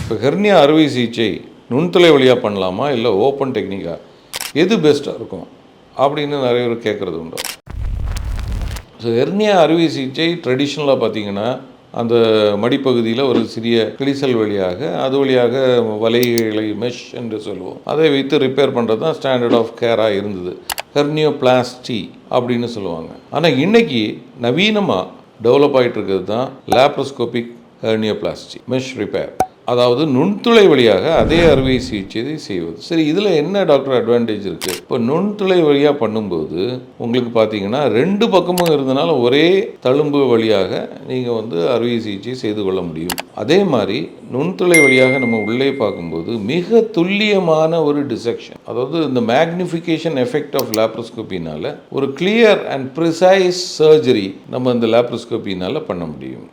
இப்போ ஹெர்னியா அறுவை சிகிச்சை நுண்துளை வழியாக பண்ணலாமா இல்லை ஓப்பன் டெக்னிக்கா, எது பெஸ்ட்டாக இருக்கும் அப்படின்னு நிறைய பேர் கேட்குறது உண்டு. ஸோ ஹெர்னியா அறுவை சிகிச்சை ட்ரெடிஷ்னலாக பார்த்தீங்கன்னா அந்த மடிப்பகுதியில் ஒரு சிறிய கிழிசல் வழியாக அது வழியாக வலைகளை மெஷ் என்று சொல்லுவோம், அதை வைத்து ரிப்பேர் பண்ணுறது தான் ஸ்டாண்டர்ட் ஆஃப் கேராக இருந்தது. ஹெர்னியோபிளாஸ்டி அப்படின்னு சொல்லுவாங்க. ஆனால் இன்றைக்கி நவீனமாக டெவலப் ஆகிட்டு இருக்கிறது தான் லேப்ரோஸ்கோபிக் ஹெர்னியோபிளாஸ்டி மெஷ் ரிப்பேர், அதாவது நுண்துளை வழியாக அதே அறுவை சிகிச்சையை செய்வது. சரி, இதில் என்ன டாக்டர் அட்வான்டேஜ் இருக்குது? இப்போ நுண்துளை வழியாக பண்ணும்போது உங்களுக்கு பார்த்தீங்கன்னா 2 பக்கமும் இருந்தனால ஒரே தழும்பு வழியாக நீங்கள் அறுவை சிகிச்சை செய்து கொள்ள முடியும். அதே மாதிரி நுண்துளை வழியாக நம்ம உள்ளே பார்க்கும்போது மிக துல்லியமான ஒரு டிசெக்ஷன், அதாவது இந்த மேக்னிஃபிகேஷன் எஃபெக்ட் ஆஃப் லேப்ரோஸ்கோப்பினால் ஒரு கிளியர் அண்ட் ப்ரிசைஸ் சர்ஜரி நம்ம இந்த லேப்ரோஸ்கோப்பினால் பண்ண முடியும்.